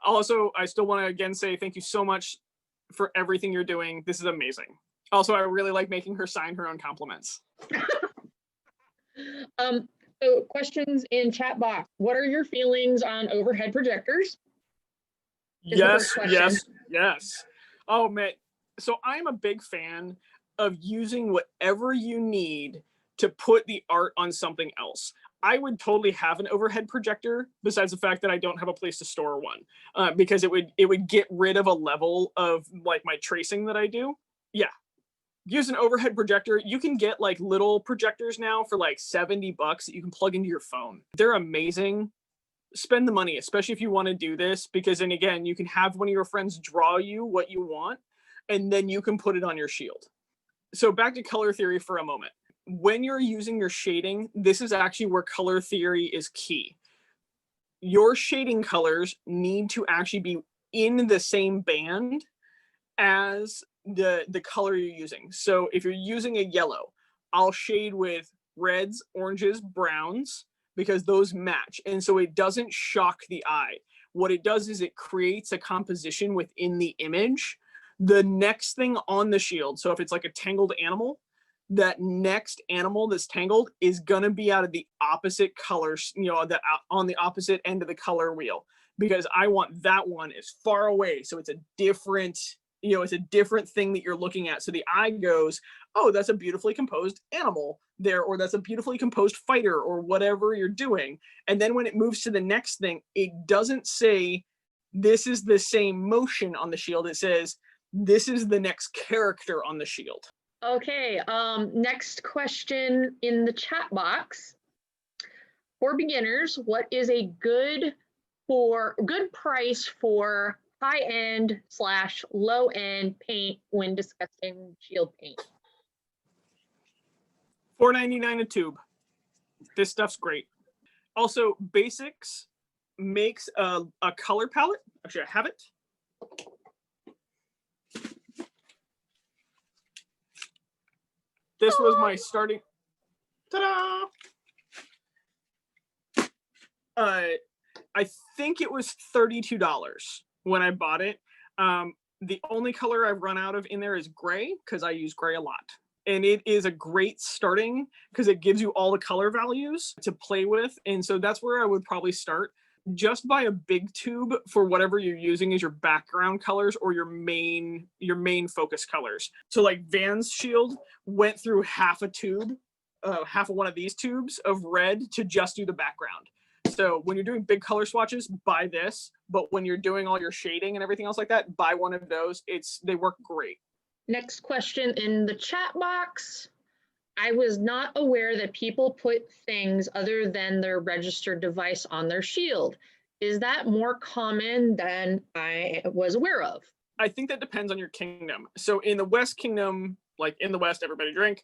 Also, I still want to again say thank you so much for everything you're doing. This is amazing. Also, I really like making her sign her own compliments. So questions in chat box. What are your feelings on overhead projectors? Is the first question. Yes. Oh man. So I'm a big fan of using whatever you need to put the art on something else. I would totally have an overhead projector, besides the fact that I don't have a place to store one, because it would get rid of a level of like my tracing that I do. Yeah. Use an overhead projector. You can get like little projectors now for like $70 that you can plug into your phone. They're amazing. Spend the money, especially if you want to do this, because then again, you can have one of your friends draw you what you want, and then you can put it on your shield. So back to color theory for a moment. When you're using your shading, this is actually where color theory is key. Your shading colors need to actually be in the same band as the color you're using. So if you're using a yellow, I'll shade with reds, oranges, browns, because those match. And so it doesn't shock the eye. What it does is it creates a composition within the image. The next thing on the shield, so if it's like a tangled animal, that next animal that's tangled is going to be out of the opposite colors, that on the opposite end of the color wheel, because I want that one as far away. So it's a different, it's a different thing that you're looking at. So the eye goes, oh, that's a beautifully composed animal there, or that's a beautifully composed fighter, or whatever you're doing. And then when it moves to the next thing, it doesn't say this is the same motion on the shield. It says this is the next character on the shield. Okay, next question in the chat box. For beginners, what is a good price for high-end / low-end paint when discussing shield paint? $4.99 a tube. This stuff's great. Also, Basics makes a color palette. Actually, I have it. This was my starting. Ta-da! I think it was $32 when I bought it. The only color I've run out of in there is gray, because I use gray a lot. And it is a great starting, because it gives you all the color values to play with. And so that's where I would probably start. Just buy a big tube for whatever you're using as your background colors or your main focus colors. So like Van's shield went through half a tube, half of one of these tubes of red to just do the background. So when you're doing big color swatches, buy this. But when you're doing all your shading and everything else like that, buy one of those. They work great. Next question in the chat box. I was not aware that people put things other than their registered device on their shield. Is that more common than I was aware of? I think that depends on your kingdom. So in the West Kingdom, like in the West, everybody drink,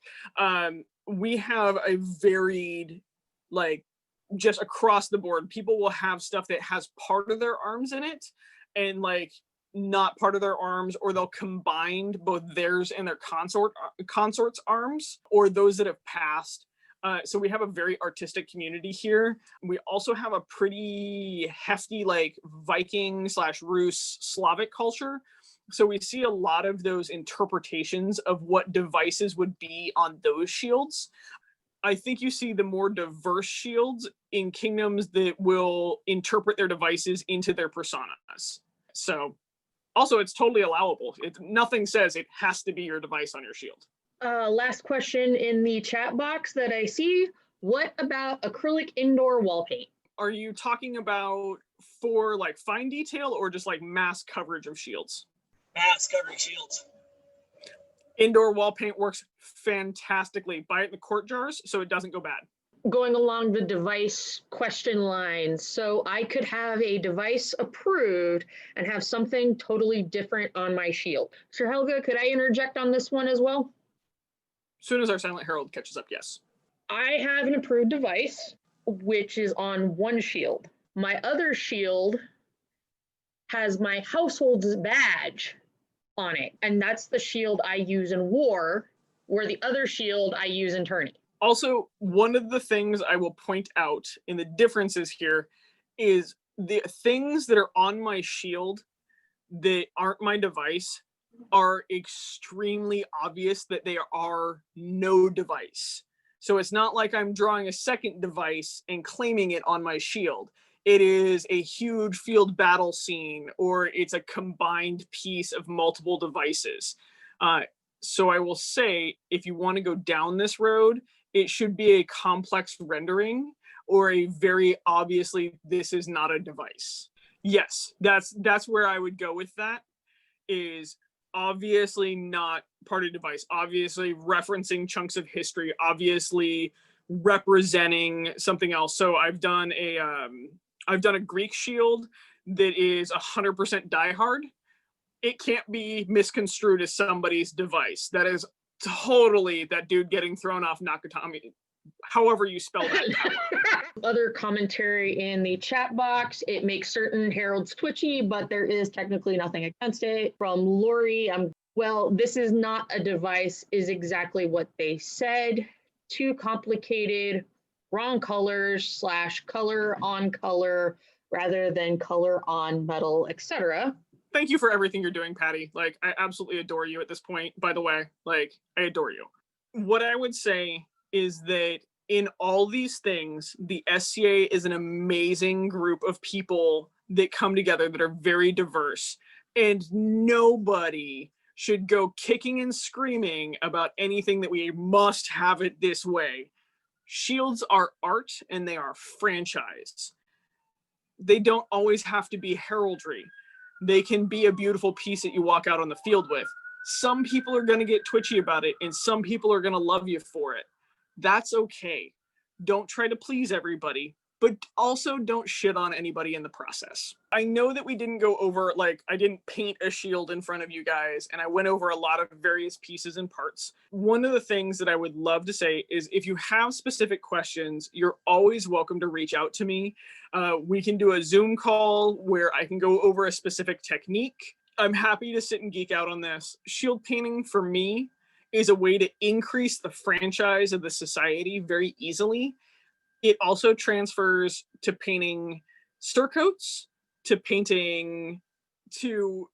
we have a varied, like just across the board, people will have stuff that has part of their arms in it and like not part of their arms, or they'll combine both theirs and their consort's arms, or those that have passed. So we have a very artistic community here. We also have a pretty hefty like Viking / Rus Slavic culture. So we see a lot of those interpretations of what devices would be on those shields. I think you see the more diverse shields in kingdoms that will interpret their devices into their personas. So also, it's totally allowable. Nothing says it has to be your device on your shield. Last question in the chat box that I see. What about acrylic indoor wall paint? Are you talking about for like fine detail or just like mass coverage of shields? Mass covering shields. Indoor wall paint works fantastically. Buy it in the quart jars so it doesn't go bad. Going along the device question line, so I could have a device approved and have something totally different on my shield. Sir Helga, could I interject on this one as well? As soon as our Silent Herald catches up, yes. I have an approved device, which is on one shield. My other shield has my household's badge on it, and that's the shield I use in war, where the other shield I use in tourney. Also, one of the things I will point out in the differences here is the things that are on my shield that aren't my device are extremely obvious that they are no device. So it's not like I'm drawing a second device and claiming it on my shield. It is a huge field battle scene, or it's a combined piece of multiple devices. So I will say, if you want to go down this road, it should be a complex rendering or a very obviously this is not a device. Yes, that's where I would go with that, is obviously not part of device, obviously referencing chunks of history, obviously representing something else. So I've done a Greek shield that is 100% diehard. It can't be misconstrued as somebody's device. That is totally that dude getting thrown off Nakatomi, however you spell that power. Other commentary in the chat box. It makes certain heralds twitchy, but there is technically nothing against it. From Lori, well, this is not a device, is exactly what they said. Too complicated, wrong colors / color on color rather than color on metal, etc. Thank you for everything you're doing, Patty. Like, I absolutely adore you at this point, by the way. Like, I adore you. What I would say is that in all these things, the SCA is an amazing group of people that come together that are very diverse, and nobody should go kicking and screaming about anything that we must have it this way. Shields are art and they are franchise. They don't always have to be heraldry. They can be a beautiful piece that you walk out on the field with. Some people are going to get twitchy about it, and some people are going to love you for it. That's okay. Don't try to please everybody, but also don't shit on anybody in the process. I know that we didn't go over, like, I didn't paint a shield in front of you guys, and I went over a lot of various pieces and parts. One of the things that I would love to say is if you have specific questions, you're always welcome to reach out to me. We can do a Zoom call where I can go over a specific technique. I'm happy to sit and geek out on this. Shield painting for me is a way to increase the franchise of the society very easily. It also transfers to painting surcoats, to painting to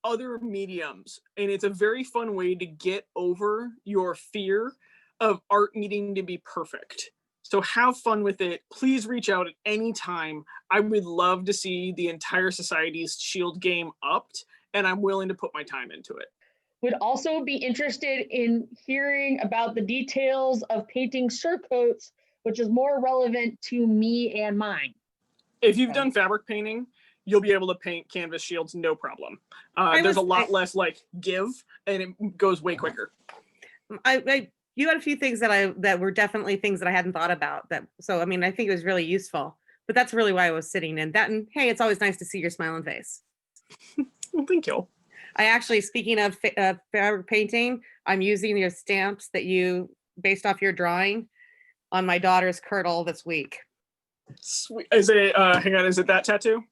other mediums. And it's a very fun way to get over your fear of art needing to be perfect. So have fun with it. Please reach out at any time. I would love to see the entire society's shield game upped, and I'm willing to put my time into it. Would also be interested in hearing about the details of painting surcoats, which is more relevant to me and mine. If you've done fabric painting, you'll be able to paint canvas shields no problem. There's a lot less like give, and it goes way quicker. You had a few things that were definitely things that I hadn't thought about. So I mean, I think it was really useful. But that's really why I was sitting in that. And hey, it's always nice to see your smiling face. Well, thank you. I actually, speaking of fabric painting, I'm using your stamps that you based off your drawing on my daughter's kirtle this week. Sweet. Is it? Hang on. Is it that tattoo?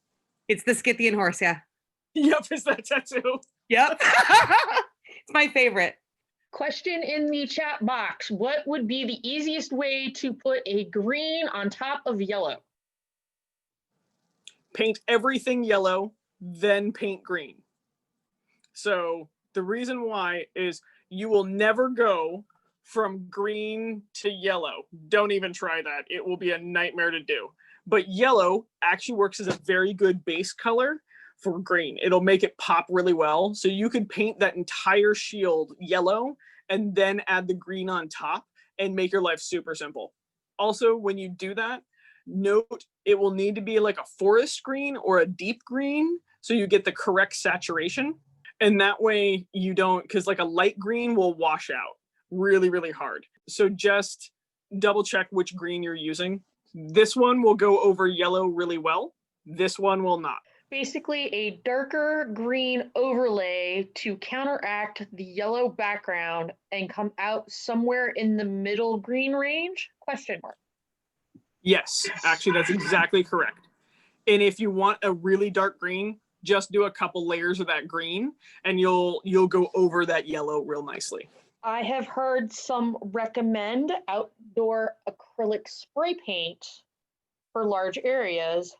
It's the Scythian horse. Yeah. Yep. It's that tattoo. Yep. It's my favorite. Question in the chat box. What would be the easiest way to put a green on top of yellow? Paint everything yellow, then paint green. So the reason why is you will never go from green to yellow. Don't even try that. It will be a nightmare to do. But yellow actually works as a very good base color for green. It'll make it pop really well. So you could paint that entire shield yellow and then add the green on top and make your life super simple. Also, when you do that, note it will need to be like a forest green or a deep green so you get the correct saturation. And that way you don't, because like a light green will wash out really, really hard. So just double check which green you're using. This one will go over yellow really well. This one will not. Basically a darker green overlay to counteract the yellow background and come out somewhere in the middle green range? Question mark. Yes, actually that's exactly correct. And if you want a really dark green, just do a couple layers of that green and you'll go over that yellow real nicely. I have heard some recommend outdoor acrylic spray paint for large areas.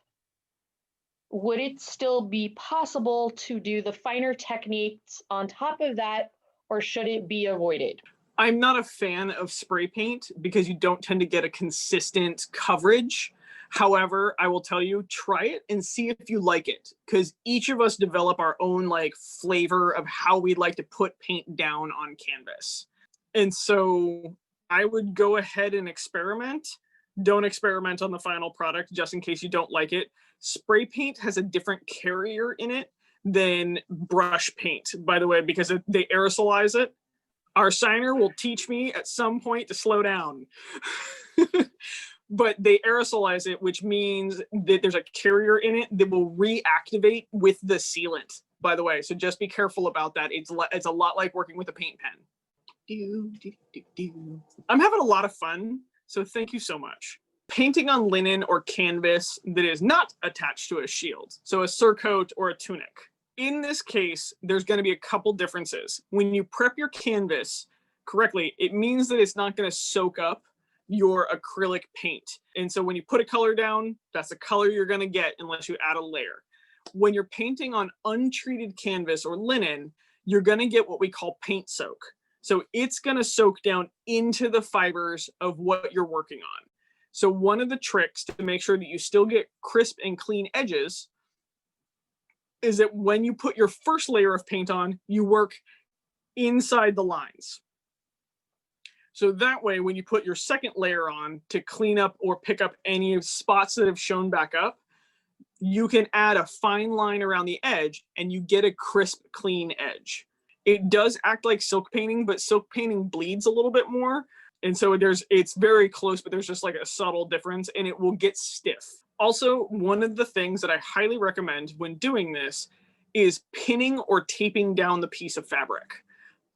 would it still be possible to do the finer techniques on top of that, or should it be avoided? I'm not a fan of spray paint because you don't tend to get a consistent coverage. However, I will tell you, try it and see if you like it, because each of us develop our own like flavor of how we'd like to put paint down on canvas. And so I would go ahead and experiment. Don't experiment on the final product just in case you don't like it. Spray paint has a different carrier in it than brush paint, by the way, because they aerosolize it. Our signer will teach me at some point to slow down. But they aerosolize it, which means that there's a carrier in it that will reactivate with the sealant, by the way. So just be careful about that. It's a lot like working with a paint pen. I'm having a lot of fun, so thank you so much. Painting on linen or canvas that is not attached to a shield, so a surcoat or a tunic. In this case, there's going to be a couple differences. When you prep your canvas correctly, it means that it's not going to soak up your acrylic paint. And so when you put a color down, that's the color you're going to get unless you add a layer. When you're painting on untreated canvas or linen, you're going to get what we call paint soak. So it's going to soak down into the fibers of what you're working on. So one of the tricks to make sure that you still get crisp and clean edges is that when you put your first layer of paint on, you work inside the lines. So that way, when you put your second layer on to clean up or pick up any spots that have shown back up, you can add a fine line around the edge and you get a crisp, clean edge. It does act like silk painting, but silk painting bleeds a little bit more. And so it's very close, but there's just like a subtle difference and it will get stiff. Also, one of the things that I highly recommend when doing this is pinning or taping down the piece of fabric.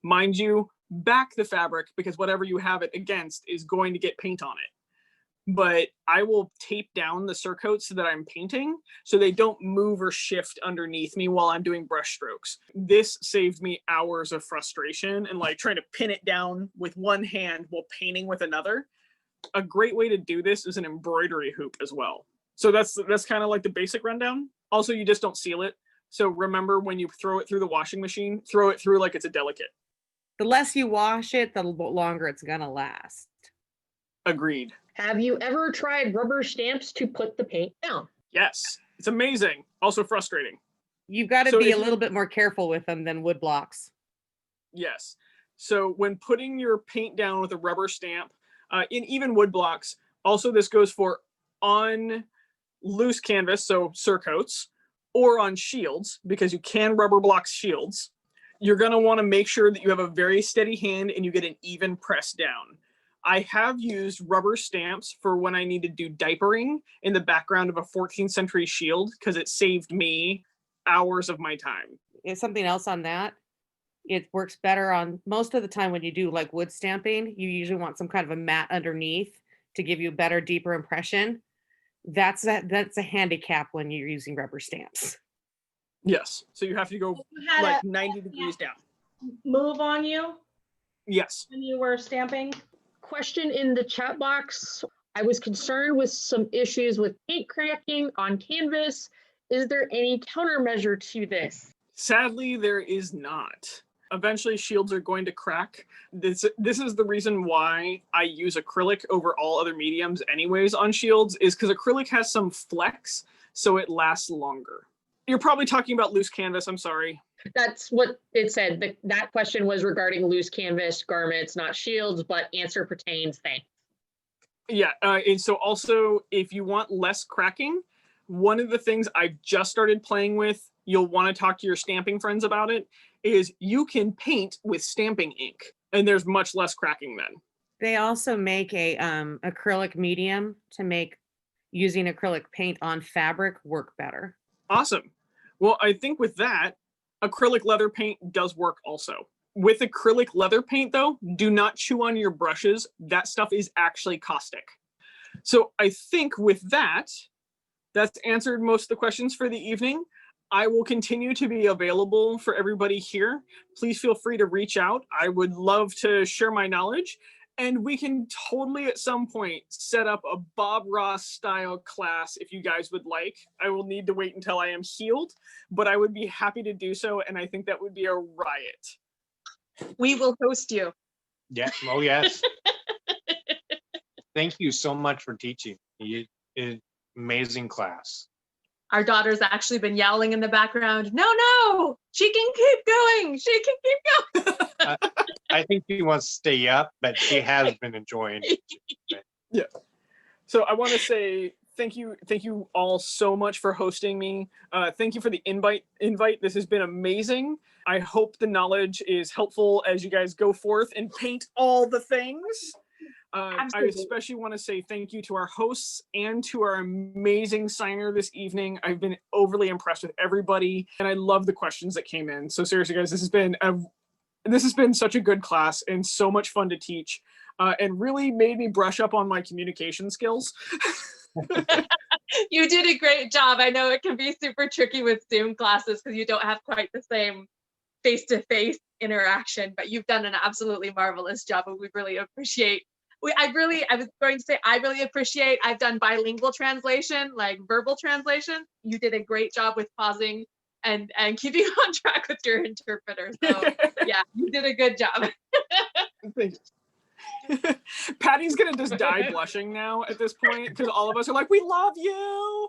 Mind you, back the fabric because whatever you have it against is going to get paint on it. But I will tape down the surcoats that I'm painting so they don't move or shift underneath me while I'm doing brush strokes. This saved me hours of frustration and like trying to pin it down with one hand while painting with another. A great way to do this is an embroidery hoop as well. So that's kind of like the basic rundown. Also, you just don't seal it. So remember, when you throw it through the washing machine, throw it through like it's a delicate. The less you wash it, the longer it's gonna last. Agreed. Have you ever tried rubber stamps to put the paint down? Yes, it's amazing. Also frustrating. You've got to So be if a you- little bit more careful with them than wood blocks. Yes. So when putting your paint down with a rubber stamp, in even wood blocks, also this goes for on loose canvas, so surcoats, or on shields, because you can rubber block shields. You're going to want to make sure that you have a very steady hand and you get an even press down. I have used rubber stamps for when I need to do diapering in the background of a 14th century shield because it saved me hours of my time. Is something else on that? It works better on most of the time when you do like wood stamping, you usually want some kind of a mat underneath to give you a better, deeper impression. That's a handicap when you're using rubber stamps. Yes. So you have to go You had like a 90 degrees down. move on you Yes. when you were stamping? Question in the chat box. I was concerned with some issues with paint cracking on canvas. Is there any countermeasure to this? Sadly, there is not. Eventually, shields are going to crack. This is the reason why I use acrylic over all other mediums anyways on shields, is because acrylic has some flex, so it lasts longer. You're probably talking about loose canvas, I'm sorry. That's what it said. That question was regarding loose canvas garments, not shields, but answer pertains. Thanks. Yeah, and so also, if you want less cracking, one of the things I just started playing with, you'll want to talk to your stamping friends about it, is you can paint with stamping ink, and there's much less cracking then. They also make a acrylic medium to make using acrylic paint on fabric work better. Awesome. Well, I think with that, acrylic leather paint does work also. With acrylic leather paint, though, do not chew on your brushes. That stuff is actually caustic. So I think with that, that's answered most of the questions for the evening. I will continue to be available for everybody here. Please feel free to reach out. I would love to share my knowledge. And we can totally at some point set up a Bob Ross style class if you guys would like. I will need to wait until I am healed, but I would be happy to do so. And I think that would be a riot. We will host you. Yeah. Oh, yes. Thank you so much for teaching. Amazing class. Our daughter's actually been yelling in the background, no, she can keep going. She can keep going. I think she wants to stay up, but she has been enjoying it. Yeah. So I want to say thank you all so much for hosting me. Thank you for the invite. This has been amazing. I hope the knowledge is helpful as you guys go forth and paint all the things. I especially want to say thank you to our hosts and to our amazing signer this evening. I've been overly impressed with everybody, and I love the questions that came in. So seriously, guys, this has been such a good class and so much fun to teach, and really made me brush up on my communication skills. You did a great job. I know it can be super tricky with Zoom classes because you don't have quite the same face-to-face interaction, but you've done an absolutely marvelous job, and we really appreciate. I was going to say, I really appreciate, I've done bilingual translation, like verbal translation. You did a great job with pausing and keeping on track with your interpreter. So yeah, you did a good job. Patty's gonna just die blushing now at this point because all of us are like, we love you.